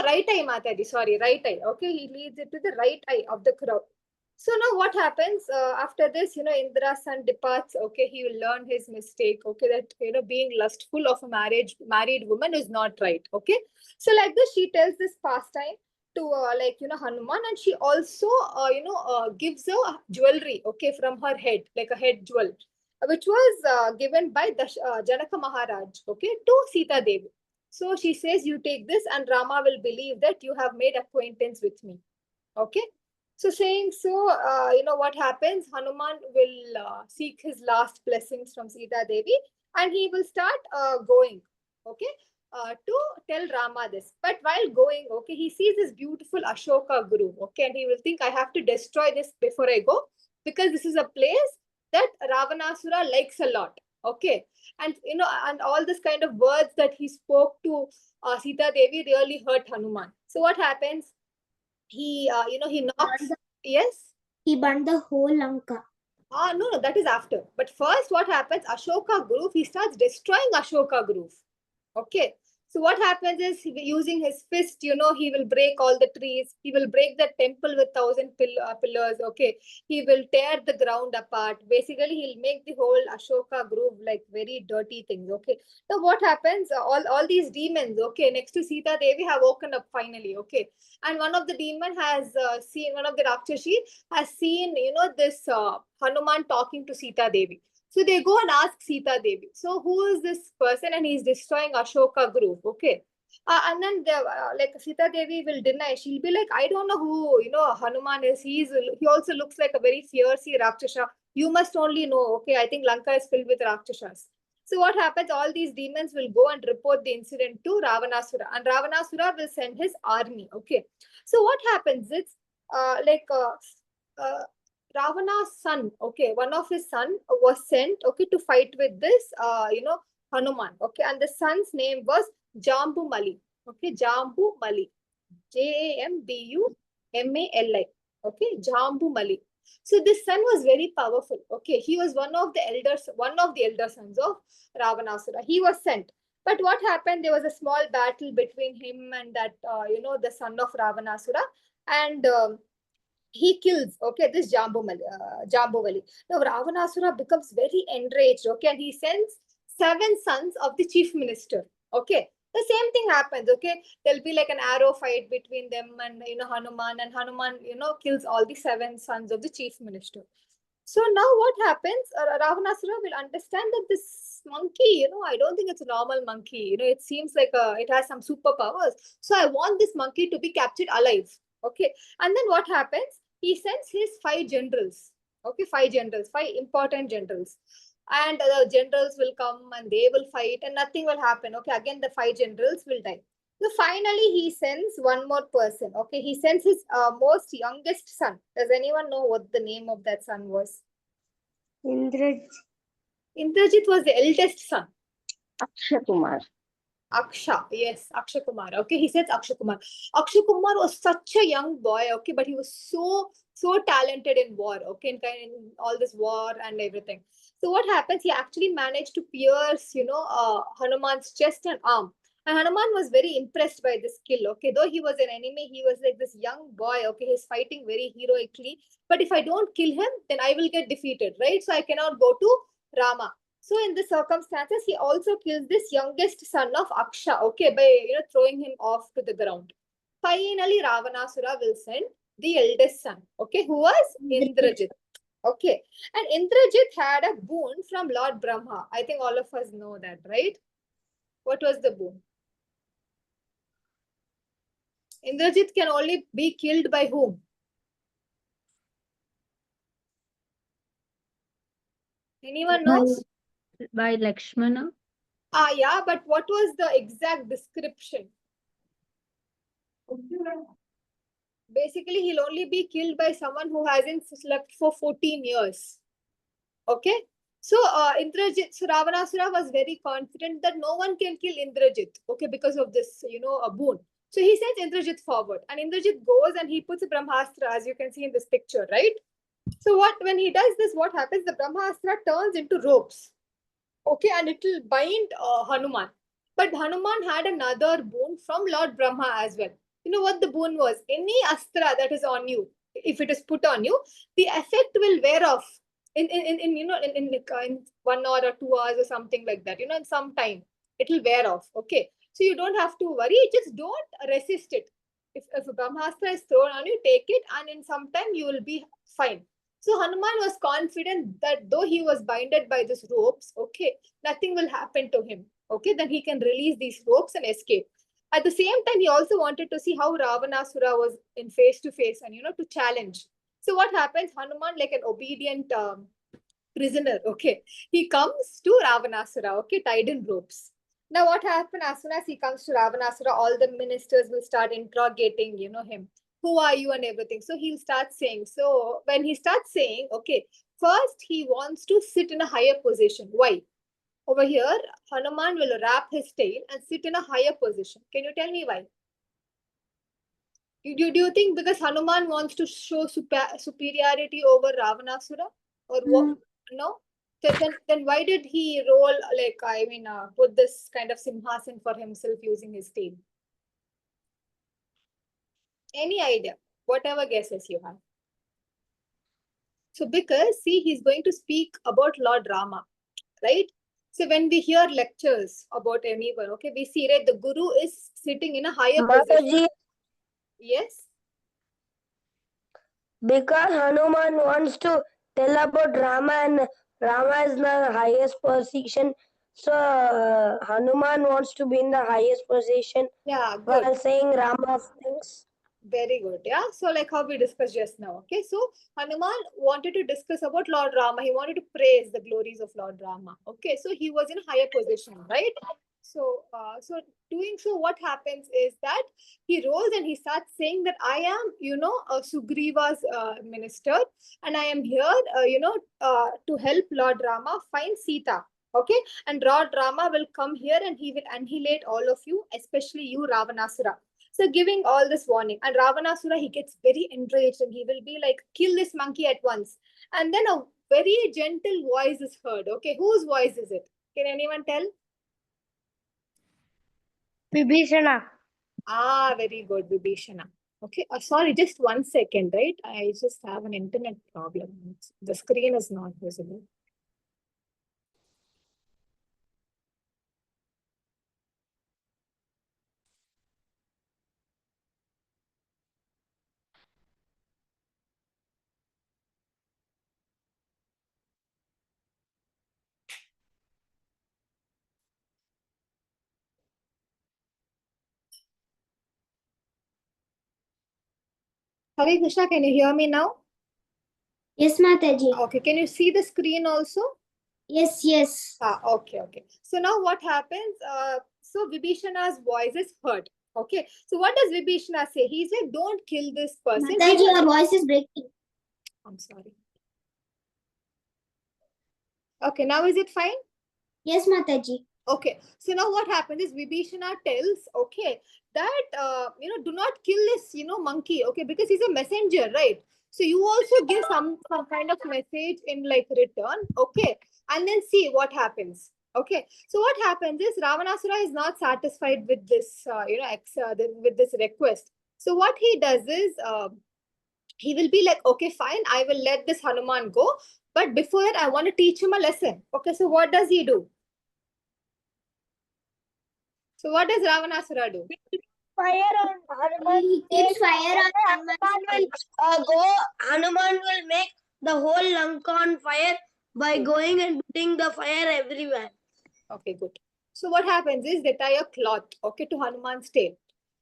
Right eye, Mataji. Sorry, right eye. Okay. He leads it to the right eye of the crow. So now what happens after this, Indra's son departs. Okay. He will learn his mistake. Okay. That, being lustful of a married woman is not right. Okay. So like this, she tells this pastime to Hanuman, and she also, gives a jewelry, okay, from her head, like a head jewel, which was given by Janaka Maharaj, okay, to Sita Devi. So she says, you take this and Rama will believe that you have made acquaintance with me. Okay. So saying so, what happens? Hanuman will seek his last blessings from Sita Devi, and he will start going, okay, to tell Rama this. But while going, okay, he sees this beautiful Ashoka grove, okay, and he will think, I have to destroy this before I go, because this is a place that Ravanasura likes a lot, okay. And and all this kind of words that he spoke to Sita Devi really hurt Hanuman. So what happens? He knocks. Yes. He burned the whole Lanka. No, that is after. But first, what happens? Ashoka Grove, he starts destroying Ashoka Grove. Okay. So what happens is using his fist, he will break all the trees. He will break the temple with 1,000 pillars. Okay. He will tear the ground apart. Basically, he'll make the whole Ashoka Grove like very dirty things. Okay. Now what happens? All these demons, okay, next to Sita Devi have woken up finally. Okay. And one of the demon has seen, one of the Rakshashi has seen, this Hanuman talking to Sita Devi. So they go and ask Sita Devi. So who is this person? And he's destroying Ashoka Grove. Okay. And then like Sita Devi will deny. She'll be like, I don't know who Hanuman is. He also looks like a very fiercey Rakshasa. You must only know. Okay, I think Lanka is filled with Rakshasas. So what happens? All these demons will go and report the incident to Ravanasura, and Ravanasura will send his army. Okay. So what happens? It's uh, Ravana's son, okay, one of his son was sent, okay, to fight with this, Hanuman, okay, and the son's name was Jambu Mali, okay, Jambu Mali, Jambumali, okay, Jambu Mali. So this son was very powerful, okay, he was one of the elder sons of Ravanasura. He was sent. But what happened? There was a small battle between him and that, the son of Ravanasura, and he kills, okay, this Jambuvali. Now Ravanasura becomes very enraged, okay, and he sends 7 sons of the chief minister, okay. The same thing happens, okay. There'll be like an arrow fight between them and Hanuman, and Hanuman kills all the 7 sons of the chief minister. So now what happens? Ravanasura will understand that this monkey, I don't think it's a normal monkey. It seems like it has some superpowers. So I want this monkey to be captured alive. Okay. And then what happens? He sends his 5 generals. Okay, 5 generals, 5 important generals. And the generals will come and they will fight and nothing will happen. Okay, again the 5 generals will die. So finally he sends one more person. Okay, he sends his most youngest son. Does anyone know what the name of that son was? Indrajit. Indrajit was the eldest son. Akshay Kumar. Aksha, yes, Akshay Kumar. Okay, he says Akshay Kumar. Akshay Kumar was such a young boy, okay, but he was so talented in war, okay, in all this war and everything. So what happens? He actually managed to pierce, Hanuman's chest and arm. And Hanuman was very impressed by this skill, okay. Though he was an enemy, he was like this young boy, okay. He's fighting very heroically. But if I don't kill him, then I will get defeated, right? So I cannot go to Rama. So in the circumstances, he also kills this youngest son of Aksha, okay, by throwing him off to the ground. Finally, Ravanasura will send the eldest son, okay, who was Indrajit. Okay, and Indrajit had a boon from Lord Brahma. I think all of us know that, right? What was the boon? Indrajit can only be killed by whom? Anyone knows? By Lakshmana. Yeah, but what was the exact description? Basically, he'll only be killed by someone who hasn't slept for 14 years. Okay. So so Ravanasura was very confident that no one can kill Indrajit, okay, because of this, a boon. So he sends Indrajit forward, and Indrajit goes and he puts a Brahmastra, as you can see in this picture, right? So when he does this, what happens? The Brahmastra turns into ropes, okay, and it will bind Hanuman. But Hanuman had another boon from Lord Brahma as well. You know what the boon was? Any astra that is on you, if it is put on you, the effect will wear off in 1 hour or 2 hours or something like that. In some time it will wear off. Okay, so you don't have to worry. Just don't resist it. If a Brahmastra is thrown on you, take it, and in some time you will be fine. So Hanuman was confident that though he was binded by these ropes, okay, nothing will happen to him. Okay, then he can release these ropes and escape. At the same time, he also wanted to see how Ravanasura was in face to face and, to challenge. So what happens? Hanuman, like an obedient prisoner, okay, he comes to Ravanasura, okay, tied in ropes. Now, what happened as soon as he comes to Ravanasura, all the ministers will start interrogating, him. Who are you and everything? So he'll start saying. So when he starts saying, okay, first he wants to sit in a higher position. Why? Over here, Hanuman will wrap his tail and sit in a higher position. Can you tell me why? Do you think because Hanuman wants to show superiority over Ravanasura? Or what? No? Then why did he roll, like, put this kind of simhasan for himself using his tail? Any idea? Whatever guesses you have. So because, see, he's going to speak about Lord Rama, right? So when we hear lectures about anyone, okay, we see, right, the guru is sitting in a higher position. Mataji, Yes? because Hanuman wants to tell about Rama and Rama is the highest position. So Hanuman wants to be in the highest position Yeah, good. while saying Rama's things. Very good. Yeah. So like how we discussed just now. Okay. So Hanuman wanted to discuss about Lord Rama. He wanted to praise the glories of Lord Rama. Okay. So he was in a higher position, right? So doing so, what happens is that he rose and he starts saying that I am, a Sugriva's minister, and I am here, to help Lord Rama find Sita. Okay. And Lord Rama will come here and he will annihilate all of you, especially you, Ravanasura. So giving all this warning, and Ravanasura, he gets very enraged and he will be like, kill this monkey at once. And then a very gentle voice is heard. Okay, whose voice is it? Can anyone tell? Vibhishana. Ah, very good, Vibhishana. Okay, sorry, just 1 second, right? I just have an internet problem. The screen is not visible. Hare Krishna, can you hear me now? Yes, Mataji. Okay, can you see the screen also? Yes. Okay. So now what happens? So Vibhishana's voice is heard. Okay. So what does Vibhishana say? He's like, don't kill this person. Mataji, your voice is breaking. I'm sorry. Okay, now is it fine? Yes, Mataji. Okay. So now what happens is Vibhishana tells, okay, that, do not kill this, monkey. Okay, because he's a messenger, right? So you also give some kind of message in like return. Okay. And then see what happens. Okay. So what happens is Ravanasura is not satisfied with this, with this request. So what he does is, he will be like, okay, fine, I will let this Hanuman go. But before that, I want to teach him a lesson. Okay. So what does he do? So what does Ravanasura do? Fire on Hanuman. He keeps fire on Hanuman's Hanuman will make the whole Lanka on fire by going and putting the fire everywhere. Okay, good. So what happens is they tie a cloth, okay, to Hanuman's tail.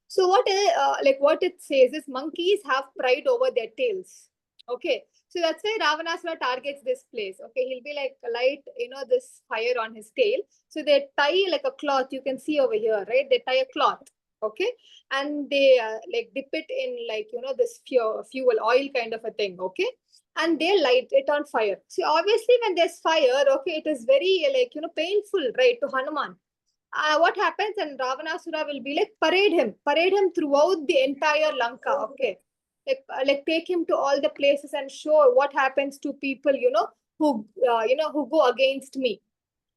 So what it says is monkeys have pride over their tails. Okay. So that's why Ravanasura targets this place. Okay, he'll be like light, this fire on his tail. So they tie like a cloth. You can see over here, right? They tie a cloth. Okay, and they like dip it in like this fuel oil kind of a thing. Okay, and they light it on fire. So obviously, when there's fire, okay, it is very like painful, right, to Hanuman. What happens? And Ravanasura will be like parade him throughout the entire Lanka. Okay, like take him to all the places and show what happens to people who go against me.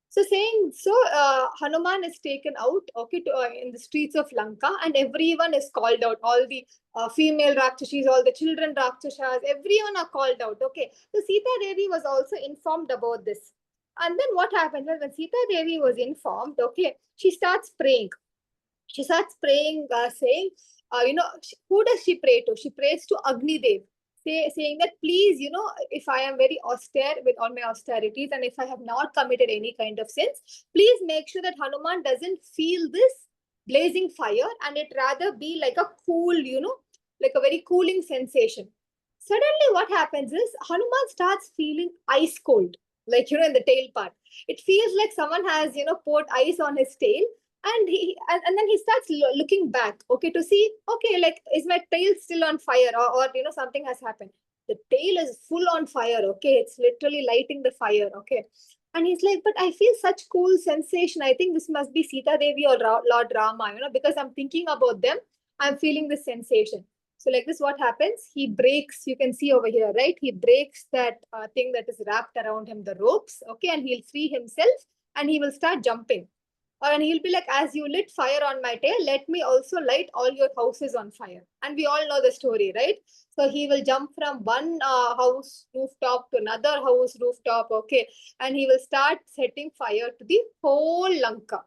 So saying so, Hanuman is taken out, okay, in the streets of Lanka, and everyone is called out. All the female Rakshashis, all the children Rakshasas, everyone are called out. Okay, so Sita Devi was also informed about this. And then what happened when Sita Devi was informed? Okay, she starts praying. She starts praying, saying, who does she pray to? She prays to Agni Dev, saying that please, if I am very austere with all my austerities and if I have not committed any kind of sins, please make sure that Hanuman doesn't feel this blazing fire, and it rather be like a cool, like a very cooling sensation. Suddenly, what happens is Hanuman starts feeling ice cold, like, in the tail part. It feels like someone has, poured ice on his tail, and then he starts looking back, okay, to see, okay, like, is my tail still on fire, or something has happened. The tail is full on fire, okay, it's literally lighting the fire, okay. And he's like, but I feel such cool sensation. I think this must be Sita Devi or Lord Rama, because I'm thinking about them. I'm feeling this sensation. So like this, what happens? He breaks, you can see over here, right? He breaks that thing that is wrapped around him, the ropes, okay? And he'll free himself and he will start jumping. And he'll be like, as you lit fire on my tail, let me also light all your houses on fire. And we all know the story, right? So he will jump from one house rooftop to another house rooftop, okay? And he will start setting fire to the whole Lanka.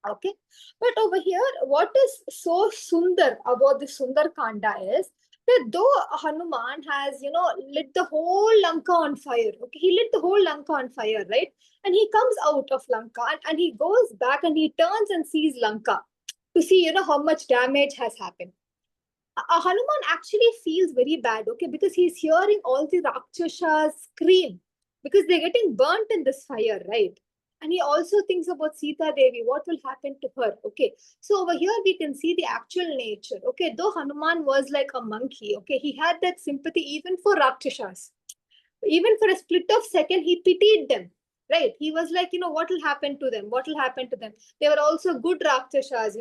Okay, but over here, what is so sundar about the Sundar Kanda is that though Hanuman has, lit the whole Lanka on fire, okay, he lit the whole Lanka on fire, right? And he comes out of Lanka and he goes back and he turns and sees Lanka to see, how much damage has happened. Hanuman actually feels very bad, okay, because he's hearing all the Rakshasas scream because they're getting burnt in this fire, right? And he also thinks about Sita Devi, what will happen to her, okay? So over here we can see the actual nature, okay? Though Hanuman was like a monkey, okay, he had that sympathy even for Rakshasas. Even for a split of second, he pitied them, right? He was like, what will happen to them? What will happen to them? They were also good Rakshasas,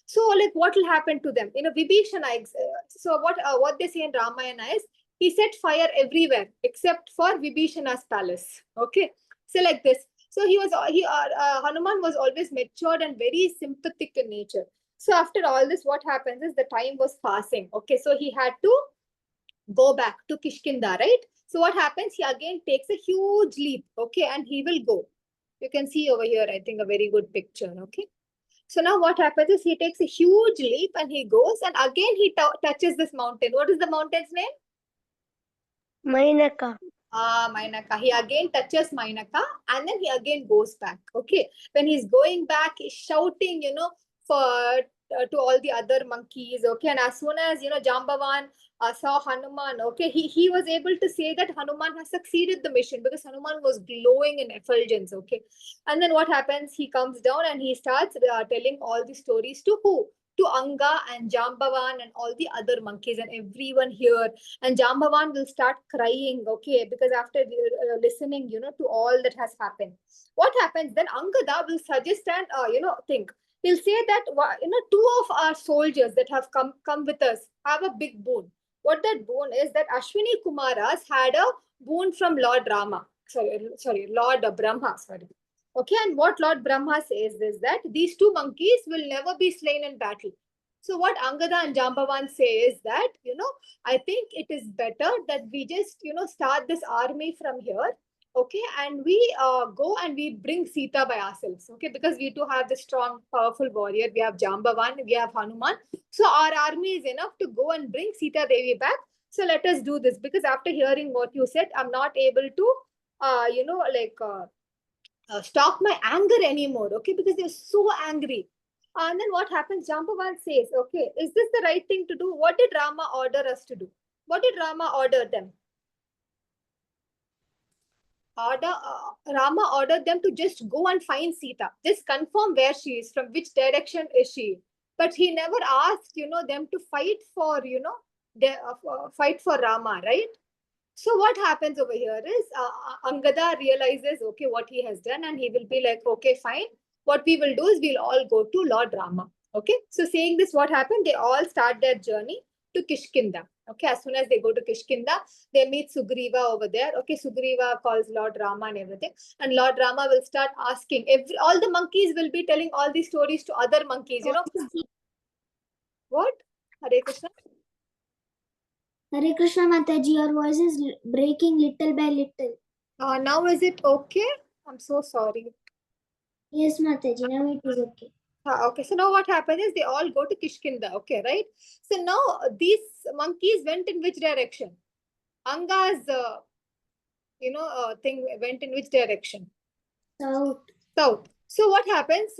So, like, what will happen to them? Vibhishana, so what they say in Ramayana is, he set fire everywhere except for Vibhishana's palace, okay? So, like this. So, Hanuman was always matured and very sympathetic in nature. So, after all this, what happens is the time was passing, okay? So, he had to go back to Kishkinda, right? So what happens? He again takes a huge leap, okay, and he will go. You can see over here, I think, a very good picture, okay. So now what happens is he takes a huge leap and he goes, and again he touches this mountain. What is the mountain's name? Mainaka. Mainaka. He again touches Mainaka and then he again goes back. Okay. When he's going back, he's shouting, for to all the other monkeys. Okay. And as soon as, Jambavan saw Hanuman, okay, he was able to say that Hanuman has succeeded the mission because Hanuman was glowing in effulgence. Okay. And then what happens? He comes down and he starts telling all the stories to who? To Anga and Jambavan and all the other monkeys and everyone here. And Jambavan will start crying, okay, because after listening, to all that has happened. What happens? Then Angada will suggest and, think. He'll say that, two of our soldiers that have come with us have a big boon. What that boon is that Ashwini Kumaras had a boon from Lord Rama. Lord Brahma, sorry. Okay, and what Lord Brahma says is that these two monkeys will never be slain in battle. So what Angada and Jambavan say is that, I think it is better that we just, start this army from here, okay, and we go and we bring Sita by ourselves, okay, because we do have the strong, powerful warrior. We have Jambavan, we have Hanuman. So our army is enough to go and bring Sita Devi back. So let us do this, because after hearing what you said, I'm not able to, stop my anger anymore, okay, because they're so angry. And then what happens? Jambavan says, okay, is this the right thing to do? What did Rama order us to do? What did Rama order them? Rama ordered them to just go and find Sita. Just confirm where she is, from which direction is she. But he never asked, them to fight for, fight for Rama, right? So what happens over here is Angada realizes, okay, what he has done, and he will be like, okay, fine. What we will do is we'll all go to Lord Rama. Okay. So saying this, what happened? They all start their journey to Kishkinda. Okay. As soon as they go to Kishkinda, they meet Sugriva over there. Okay. Sugriva calls Lord Rama and everything. And Lord Rama will start asking, all the monkeys will be telling all these stories to other monkeys, What? Hare Krishna? Hare Krishna Mataji, your voice is breaking little by little. Now is it okay? I'm so sorry. Yes, Mataji, now it is okay. Okay, so now what happens is they all go to Kishkinda, okay, right? So now these monkeys went in which direction? Anga's, thing went in which direction? South. South. So what happens?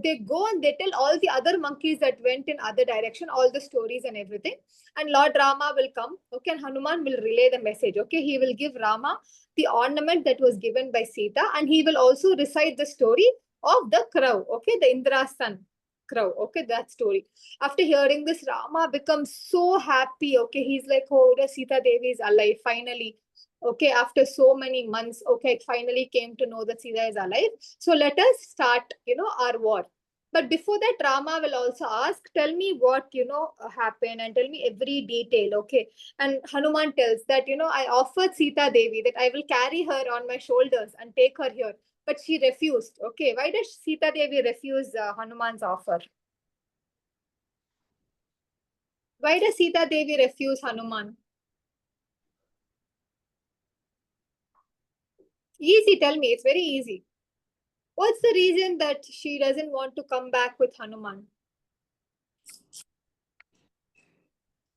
They go and they tell all the other monkeys that went in other direction, all the stories and everything. And Lord Rama will come. Okay, and Hanuman will relay the message. Okay, he will give Rama the ornament that was given by Sita, and he will also recite the story of the crow. Okay, the Indra's son crow. Okay, that story. After hearing this, Rama becomes so happy. Okay, he's like, oh, the Sita Devi is alive finally. Okay, after so many months, okay, it finally came to know that Sita is alive. So let us start, our war. But before that, Rama will also ask, tell me what, happened and tell me every detail, okay? And Hanuman tells that, I offered Sita Devi that I will carry her on my shoulders and take her here. But she refused. Okay, why does Sita Devi refuse Hanuman's offer? Why does Sita Devi refuse Hanuman? Easy, tell me. It's very easy. What's the reason that she doesn't want to come back with Hanuman?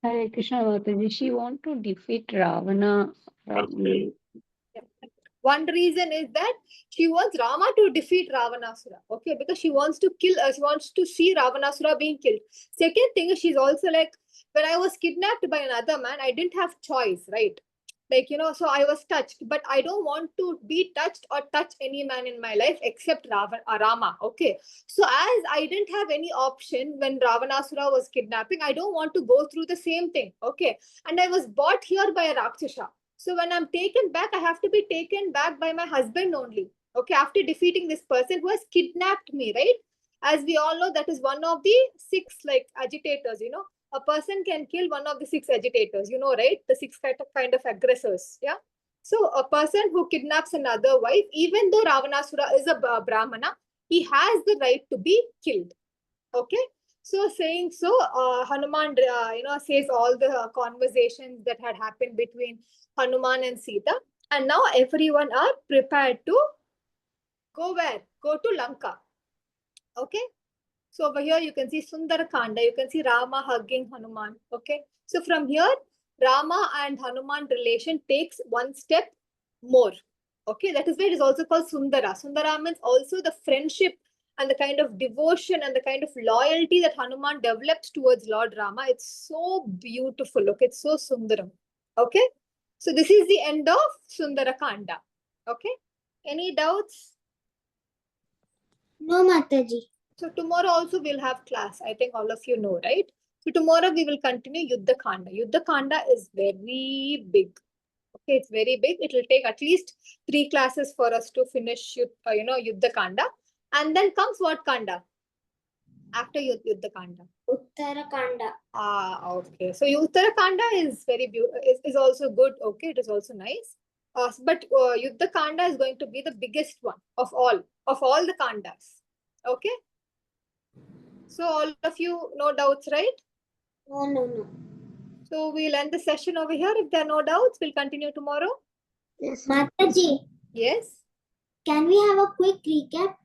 Hare Krishna Mataji, she want to defeat Ravana. One reason is that she wants Rama to defeat Ravanasura. Okay, because she wants to kill us, she wants to see Ravanasura being killed. Second thing is she's also like, when I was kidnapped by another man, I didn't have choice, right? Like, so I was touched, but I don't want to be touched or touch any man in my life except Rama. Okay. So as I didn't have any option when Ravanasura was kidnapping, I don't want to go through the same thing. Okay. And I was bought here by a Rakshasa. So when I'm taken back, I have to be taken back by my husband only. Okay. After defeating this person who has kidnapped me, right? As we all know, that is one of the six like agitators, a person can kill one of the six agitators, right? The six kind of aggressors. Yeah. So a person who kidnaps another wife, even though Ravanasura is a Brahmana, he has the right to be killed. Okay. So saying so, Hanuman, says all the conversations that had happened between Hanuman and Sita. And now everyone are prepared to go where? Go to Lanka. Okay. So over here, you can see Sundara Kanda. You can see Rama hugging Hanuman. Okay. So from here, Rama and Hanuman relation takes one step more. Okay. That is why it is also called Sundara. Sundara means also the friendship and the kind of devotion and the kind of loyalty that Hanuman develops towards Lord Rama. It's so beautiful. Okay. It's so Sundaram. Okay. So this is the end of Sundara Kanda. Okay. Any doubts? No, Mataji. So tomorrow also we'll have class. I think all of you know, right? So tomorrow we will continue Yuddha Kanda. Yuddha Kanda is very big. Okay, it's very big. It will take at least 3 classes for us to finish, Yuddha Kanda. And then comes what Kanda? After Yuddha Kanda. Uttarakanda. Ah, okay. So Uttara Kanda is very beautiful. Is also good. Okay, it is also nice. But Yuddha Kanda is going to be the biggest one of all the Kandas. Okay. So all of you, no doubts, right? No. So we'll end the session over here. If there are no doubts, we'll continue tomorrow. Yes. Mataji, Yes. can we have a quick recap?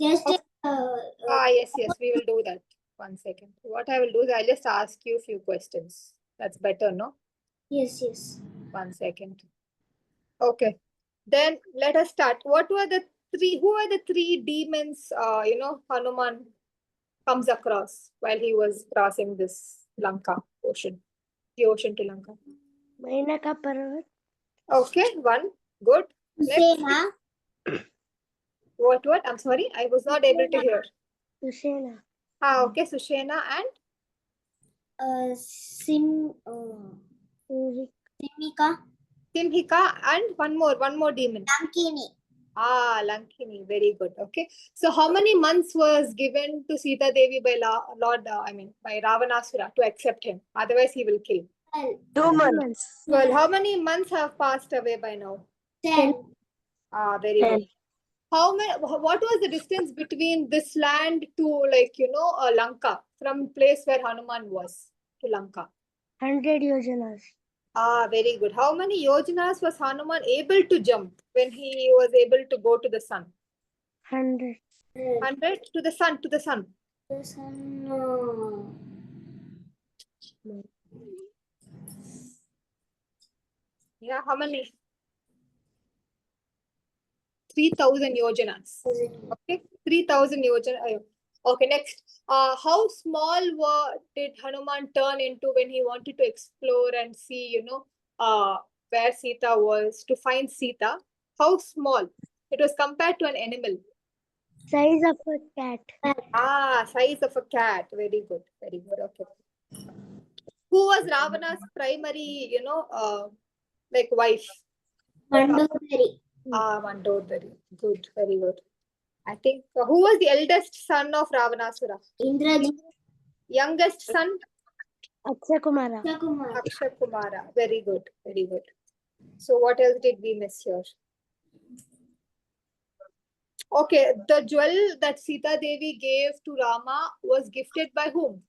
Just Of- yes, we will do that. 1 second. What I will do is I'll just ask you a few questions. That's better, no? yes. 1 second. Okay. Then let us start. Who are the three demons, Hanuman comes across while he was crossing this Lanka ocean, the ocean to Lanka? Mainaka Parvat. Okay, one. Good. Next. Sena, What? I'm sorry, I was not able to hear. Susena. Okay, Sushena and Simika, Simhika and one more demon. Lankini. Lankini. Very good. Okay. So how many months was given to Sita Devi by by Ravanasura to accept him? Otherwise he will kill. 2 months. Well, how many months have passed away by now? 10. Very 10. good. What was the distance between this land to Lanka, from place where Hanuman was to Lanka? 100 yojanas. Very good. How many yojanas was Hanuman able to jump when he was able to go to the sun? 100. 100 to the sun, Yeah, how many? 3,000 yojanas. Okay, 3,000 yojana. Okay, next. How small did Hanuman turn into when he wanted to explore and see, where Sita was, to find Sita? How small? It was compared to an animal. Size of a cat. Size of a cat. Very good. Very good. Okay. Who was Ravana's primary, like wife? Mandodari. Mandodari. Good. Very good. I think who was the eldest son of Ravanasura? Indrajit. Youngest son? Akshay Kumara. Kumar. Akshay Kumara. Very good. Very good. So what else did we miss here? Okay, the jewel that Sita Devi gave to Rama was gifted by whom?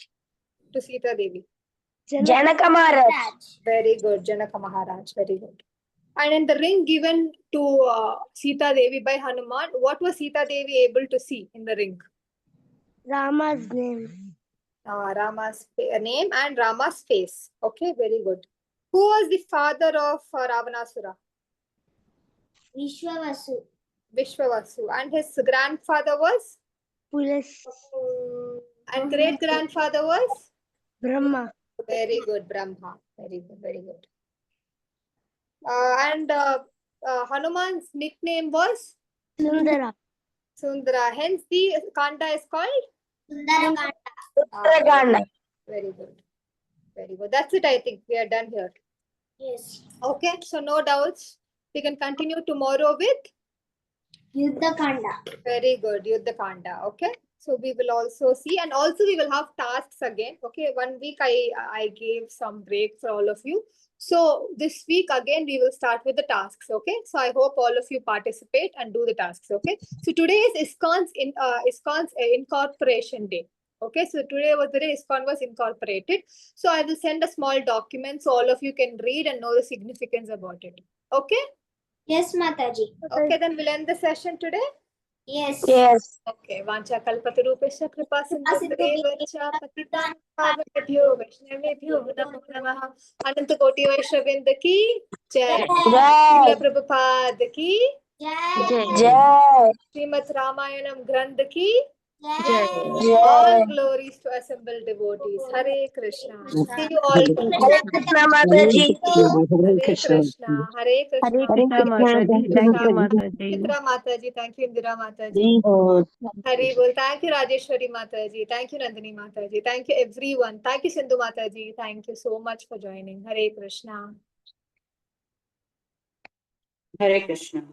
To Sita Devi. Janaka Maharaj. Very good, Janaka Maharaj. Very good. And in the ring given to Sita Devi by Hanuman, what was Sita Devi able to see in the ring? Rama's name. Rama's name and Rama's face. Okay, very good. Who was the father of Ravanasura? Vishwavasu. Vishwavasu. And his grandfather was? Pulas. And great grandfather was? Brahma. Very good, Brahma. Very good, very good. And Hanuman's nickname was? Sundara. Sundara. Hence the Kanda is called? Sundara Kanda. Kanda. Very good. Very good. That's it, I think. We are done here. Yes. Okay, so no doubts. We can continue tomorrow with? Yuddha Kanda. Very good. Yuddha Kanda. Okay. So we will also see, and also we will have tasks again. Okay. 1 week I gave some break for all of you. So this week again we will start with the tasks. Okay. So I hope all of you participate and do the tasks. Okay. So today is ISKCON's incorporation day. Okay. So today was the day ISKCON was incorporated. So I will send a small document so all of you can read and know the significance about it. Okay. Yes, Mataji. Okay. Then we'll end the session today. Yes. Yes. Okay, Vancha Kalpatarupesha Kripa Sindhuveva Patitan Pavanebhyo Vaishnavebhyo Namo Namaha Ananta Koti Vaishnavinda ki Jai. Jai. Srila Prabhupada ki Jai. Jai. Srimad Ramayanam Grantha ki Jai. all glories to assembled devotees. Hare Krishna. See you all tomorrow. Hare Krishna Mataji. Hare Krishna. Hare Krishna. Hare Krishna Mataji. Thank you, Mataji. Indira Mataji. Thank you, Indira Mataji. Haribol. Thank you, Rajeshwari Mataji. Thank you, Nandini Mataji. Thank you, everyone. Thank you, Sindhu Mataji. Thank you so much for joining. Hare Krishna. Hare Krishna.